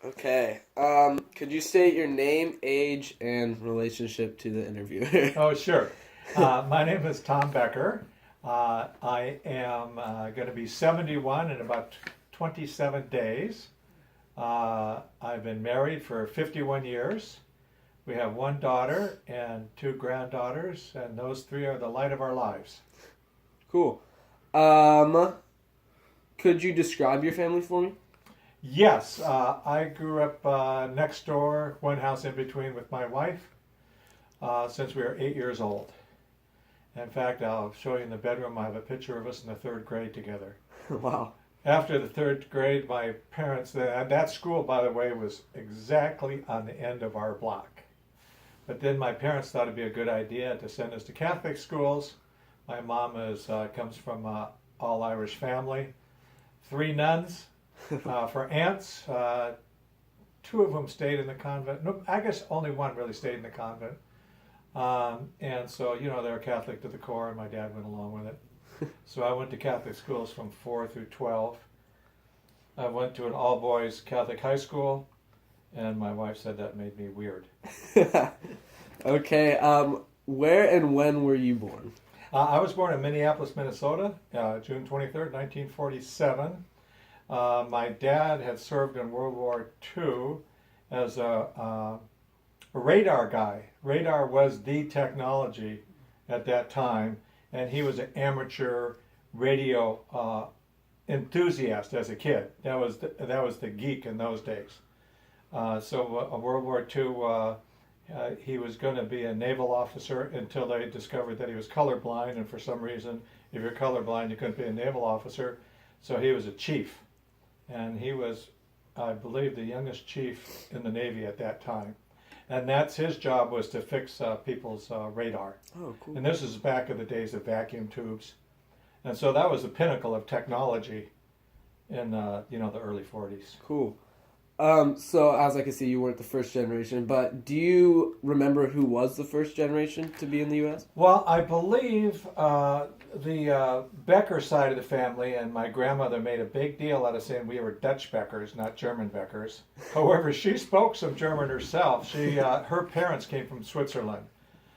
Okay. Could you state your name, age, and relationship to the interviewer? Oh, sure. My name is Tom Becker. I am going to be 71 in about 27 days. I've been married for 51 years. We have one daughter and two granddaughters, and those three are the light of our lives. Cool. Um, could you describe your family for me? Yes, I grew up next door, one house in between with my wife since we were 8 years old. In fact, I'll show you in the bedroom. I have a picture of us in the third grade together. Wow. After the third grade, my parents, that school, by the way, was exactly on the end of our block. But then my parents thought it'd be a good idea to send us to Catholic schools. My mom comes from an all Irish family, three nuns for aunts. Two of them stayed in the convent. No, I guess only one really stayed in the convent. And so, they're Catholic to the core, and my dad went along with it. So I went to Catholic schools from 4 through 12. I went to an all-boys Catholic high school, and my wife said that made me weird. Okay. Where and when were you born? I was born in Minneapolis, Minnesota, June 23rd, 1947. My dad had served in World War II as a radar guy. Radar was the technology at that time, and he was an amateur radio enthusiast as a kid. That was the geek in those days. So World War II, he was going to be a naval officer until they discovered that he was colorblind, and for some reason, if you're colorblind, you couldn't be a naval officer. So he was a chief, and he was, I believe, the youngest chief in the Navy at that time. And that's his job, was to fix people's radar. Oh, cool. And this is back in the days of vacuum tubes. And so that was the pinnacle of technology in the early 40s. Cool. So as I can see, you weren't the first generation, but do you remember who was the first generation to be in the U.S.? Well, I believe the Becker side of the family, and my grandmother made a big deal out of saying we were Dutch Beckers, not German Beckers. However, she spoke some German herself. Her parents came from Switzerland.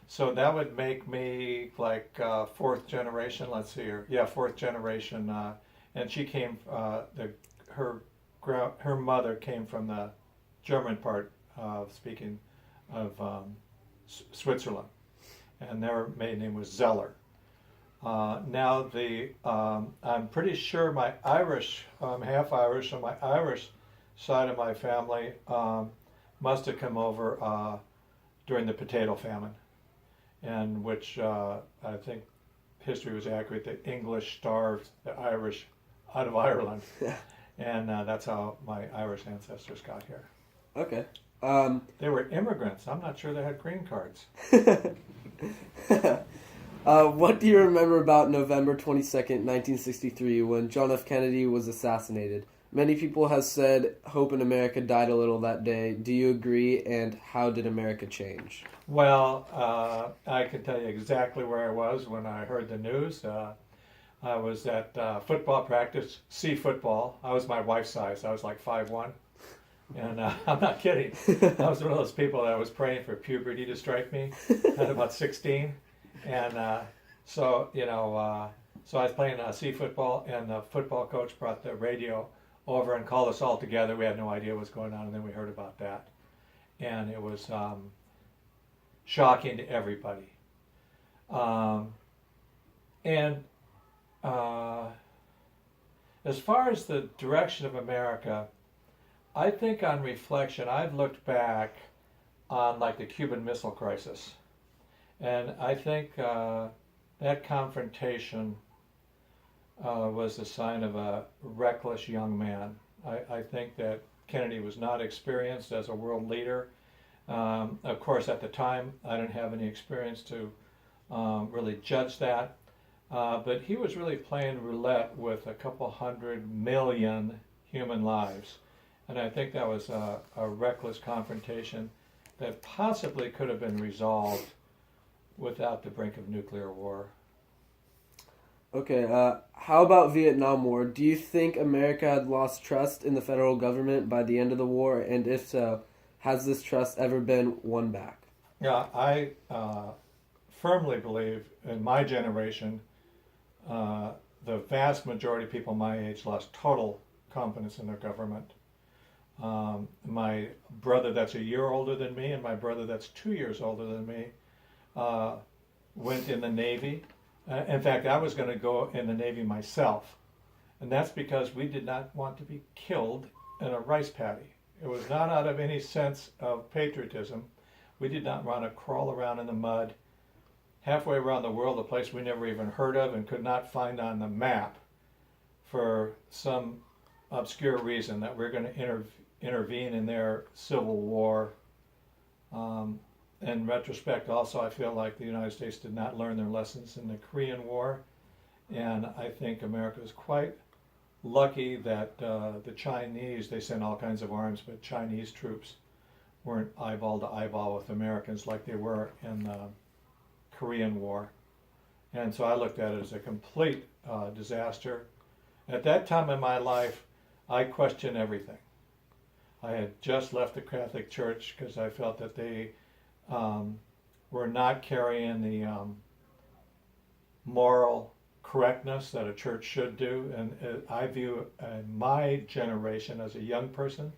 So that would make me like fourth generation. Let's see here. Yeah, fourth generation. And she came, her mother came from the German part of speaking of Switzerland, and their maiden name was Zeller. I'm pretty sure my Irish, I'm half Irish, so my Irish side of my family must have come over during the potato famine, and which I think history was accurate. The English starved the Irish out of Ireland. And that's how my Irish ancestors got here. Okay. They were immigrants. I'm not sure they had green cards. What do you remember about November 22nd, 1963, when John F. Kennedy was assassinated? Many people have said hope in America died a little that day. Do you agree, and how did America change? Well, I can tell you exactly where I was when I heard the news. I was at football practice, C football. I was my wife's size. I was like 5'1". And I'm not kidding. I was one of those people that was praying for puberty to strike me at about 16. And so I was playing C football, and the football coach brought the radio over and called us all together. We had no idea what was going on, and then we heard about that. And it was shocking to everybody. And as far as the direction of America, I think on reflection, I've looked back on like the Cuban Missile Crisis, and I think that confrontation was a sign of a reckless young man. I think that Kennedy was not experienced as a world leader. Of course, at the time, I didn't have any experience to really judge that. But he was really playing roulette with a couple 100 million human lives. And I think that was a reckless confrontation that possibly could have been resolved without the brink of nuclear war. Okay, how about Vietnam War? Do you think America had lost trust in the federal government by the end of the war? And if so, has this trust ever been won back? Yeah, I firmly believe in my generation, uh, the vast majority of people my age lost total confidence in their government. My brother that's a year older than me and my brother that's 2 years older than me uh, went in the Navy. In fact, I was going to go in the Navy myself, and that's because we did not want to be killed in a rice paddy. It was not out of any sense of patriotism. We did not want to crawl around in the mud halfway around the world, a place we never even heard of and could not find on the map for some obscure reason that we're going to intervene in their civil war. Um, in retrospect, also, I feel like the United States did not learn their lessons in the Korean War, and I think America is quite lucky that the Chinese, they sent all kinds of arms, but Chinese troops weren't eyeball to eyeball with Americans like they were in the Korean War. And so I looked at it as a complete disaster. At that time in my life, I questioned everything. I had just left the Catholic Church because I felt that they were not carrying the moral correctness that a church should do. And I view my generation as a young person,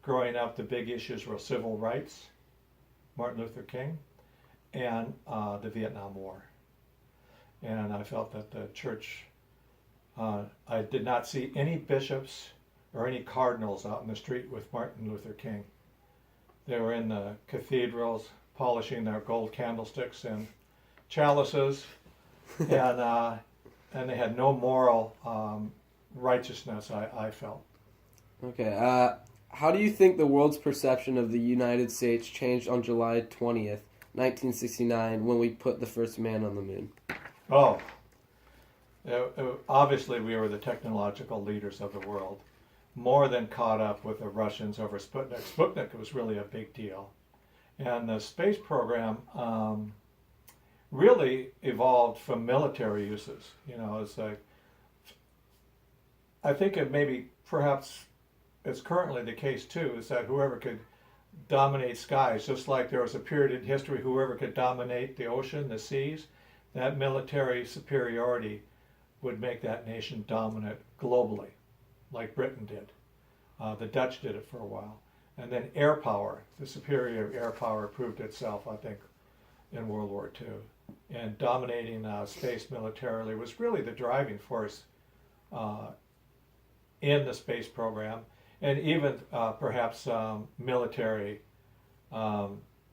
growing up, the big issues were civil rights, Martin Luther King, and the Vietnam War. And I felt that the church, I did not see any bishops or any cardinals out in the street with Martin Luther King. They were in the cathedrals polishing their gold candlesticks and chalices, and they had no moral righteousness, I felt. Okay, how do you think the world's perception of the United States changed on July 20th, 1969, when we put the first man on the moon? Oh, obviously we were the technological leaders of the world, more than caught up with the Russians over Sputnik. Sputnik was really a big deal. And the space program really evolved from military uses. You know, it's like, I think it maybe perhaps it's currently the case too, is that whoever could dominate skies, just like there was a period in history, whoever could dominate the ocean, the seas, that military superiority would make that nation dominant globally, like Britain did. The Dutch did it for a while. And then air power, the superior air power proved itself, I think, in World War II. And dominating space militarily was really the driving force in the space program, and even perhaps military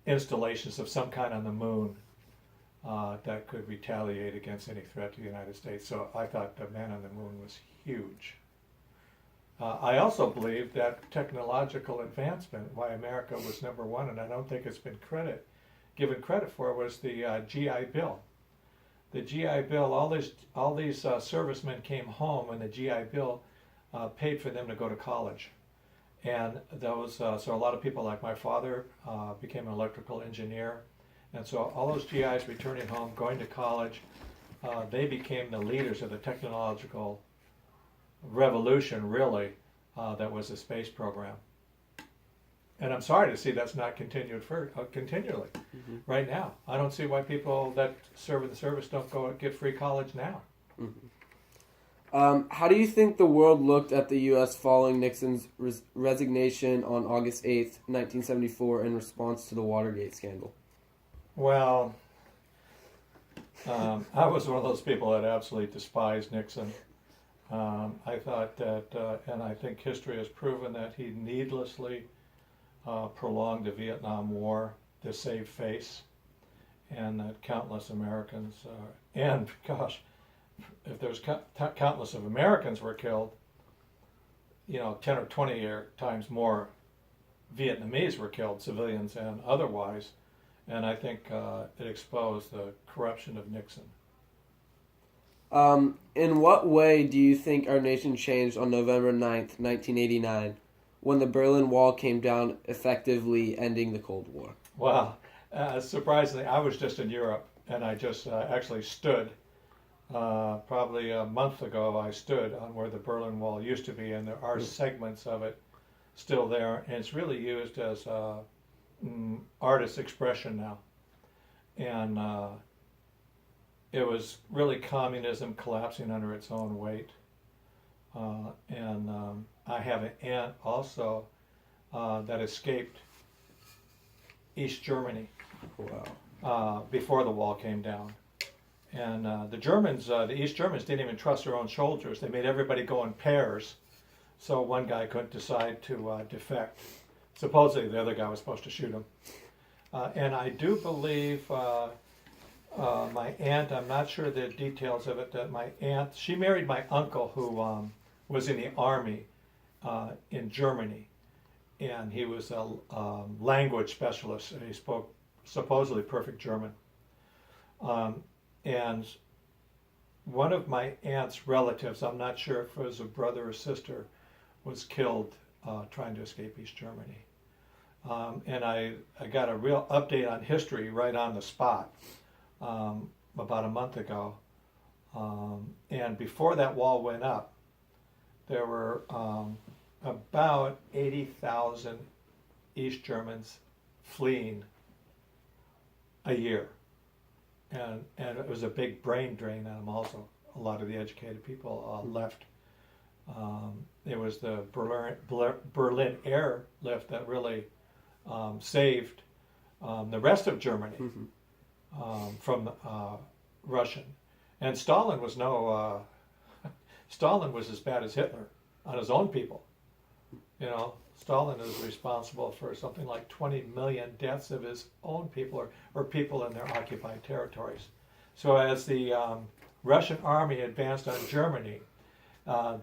installations of some kind on the moon that could retaliate against any threat to the United States. So I thought the man on the moon was huge. I also believe that technological advancement, why America was number one, and I don't think it's been given credit for, was the GI Bill. The GI Bill, all these servicemen came home, and the GI Bill paid for them to go to college. And those, so a lot of people like my father became an electrical engineer. And so all those GIs returning home, going to college, they became the leaders of the technological revolution, really, that was the space program. And I'm sorry to see that's not continued continually right now. I don't see why people that serve in the service don't go and get free college now. How do you think the world looked at the U.S. following Nixon's resignation on August 8th, 1974, in response to the Watergate scandal? Well, I was one of those people that absolutely despised Nixon. I thought that, and I think history has proven that he needlessly prolonged the Vietnam War to save face, and that countless Americans, and gosh, if there's countless of Americans were killed, 10 or 20 times more Vietnamese were killed, civilians and otherwise, and I think it exposed the corruption of Nixon. In what way do you think our nation changed on November 9th, 1989, when the Berlin Wall came down, effectively ending the Cold War? Well, surprisingly, I was just in Europe, and I just actually stood Probably a month ago, I stood on where the Berlin Wall used to be, and there are segments of it still there, and it's really used as artist expression now. And it was really communism collapsing under its own weight. And I have an aunt also that escaped East Germany before the wall came down. And the Germans, the East Germans, didn't even trust their own soldiers. They made everybody go in pairs, so one guy couldn't decide to defect. Supposedly, the other guy was supposed to shoot him. And I do believe my aunt, I'm not sure the details of it, that my aunt, she married my uncle who was in the army in Germany. And he was a language specialist. He spoke supposedly perfect German. And one of my aunt's relatives, I'm not sure if it was a brother or sister, was killed trying to escape East Germany. And I got a real update on history right on the spot about a month ago. And before that wall went up, there were about 80,000 East Germans fleeing a year. And it was a big brain drain on them also. A lot of the educated people left. It was the Berlin airlift that really saved the rest of Germany from Russian. And Stalin was Stalin was as bad as Hitler on his own people. You know, Stalin is responsible for something like 20 million deaths of his own people or people in their occupied territories. So as the Russian army advanced on Germany,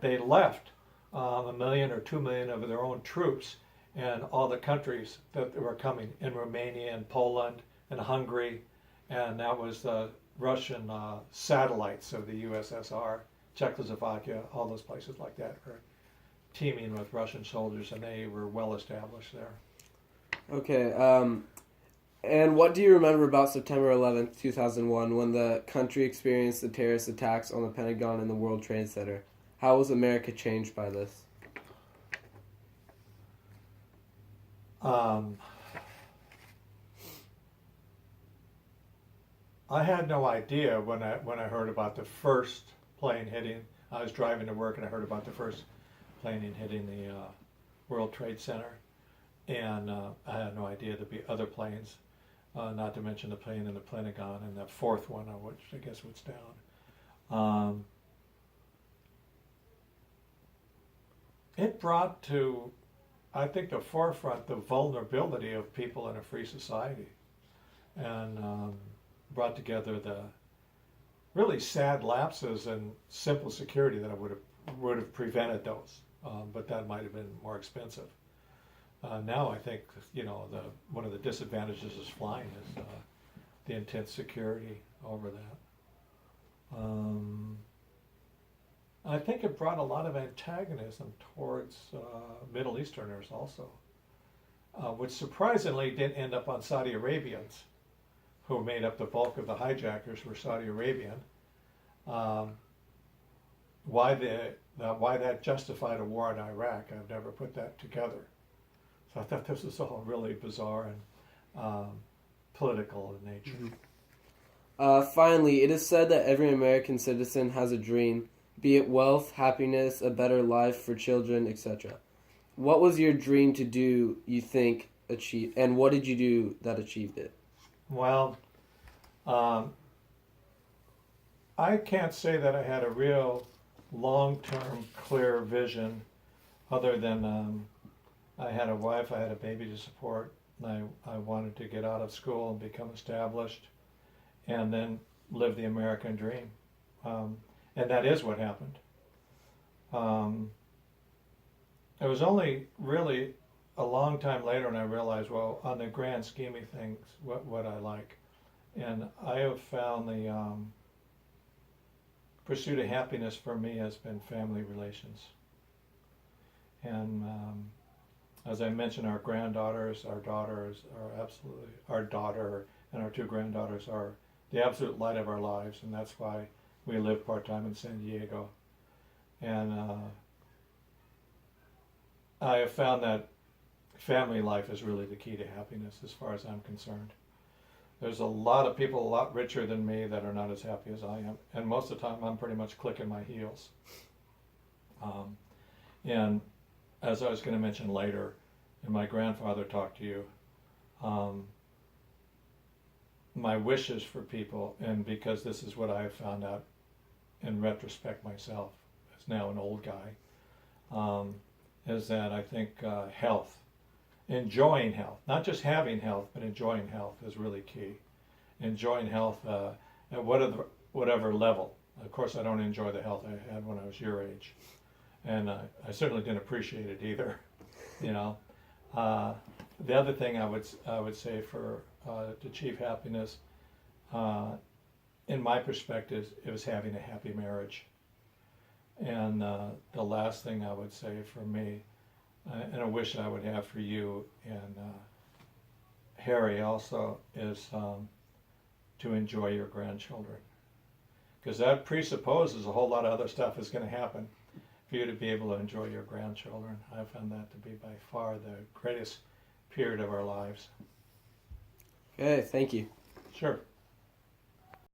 they left 1 million or 2 million of their own troops in all the countries that were coming, in Romania and Poland and Hungary, and that was the Russian satellites of the USSR, Czechoslovakia, all those places like that were teeming with Russian soldiers, and they were well established there. Okay, and what do you remember about September 11th, 2001, when the country experienced the terrorist attacks on the Pentagon and the World Trade Center? How was America changed by this? I had no idea when I heard about the first plane hitting. I was driving to work and I heard about the first plane hitting the World Trade Center, and I had no idea there'd be other planes, not to mention the plane in the Pentagon and the fourth one, which I guess was down. It brought to, I think, the forefront the vulnerability of people in a free society, and brought together the really sad lapses in simple security that would have prevented those, but that might have been more expensive. Now I think one of the disadvantages is flying is the intense security over that. I think it brought a lot of antagonism towards Middle Easterners also, which surprisingly didn't end up on Saudi Arabians, who made up the bulk of the hijackers were Saudi Arabian. Why that justified a war in Iraq, I've never put that together. So I thought this was all really bizarre and political in nature. Finally, it is said that every American citizen has a dream, be it wealth, happiness, a better life for children, etc. What was your dream to do, you think, achieve, and what did you do that achieved it? Well, I can't say that I had a real long-term clear vision other than I had a wife, I had a baby to support, and I wanted to get out of school and become established and then live the American dream. And that is what happened. It was only really a long time later when I realized, well, on the grand scheme of things, what I like. And I have found the pursuit of happiness for me has been family relations. And as I mentioned, our granddaughters, our daughters are absolutely, our daughter and our two granddaughters are the absolute light of our lives, and that's why We live part-time in San Diego. And I have found that family life is really the key to happiness as far as I'm concerned. There's a lot of people a lot richer than me that are not as happy as I am. And most of the time I'm pretty much clicking my heels. And as I was going to mention later, and my grandfather talked to you, my wishes for people, and because this is what I have found out in retrospect myself, as now an old guy, is that I think health, enjoying health, not just having health, but enjoying health is really key. Enjoying health at whatever level. Of course, I don't enjoy the health I had when I was your age, and I certainly didn't appreciate it either. You know, the other thing I would say for to achieve happiness, in my perspective, it was having a happy marriage. And the last thing I would say for me, and I wish I would have for you and Harry also, is to enjoy your grandchildren. Because that presupposes a whole lot of other stuff is going to happen for you to be able to enjoy your grandchildren. I found that to be by far the greatest period of our lives. Okay, thank you. Sure.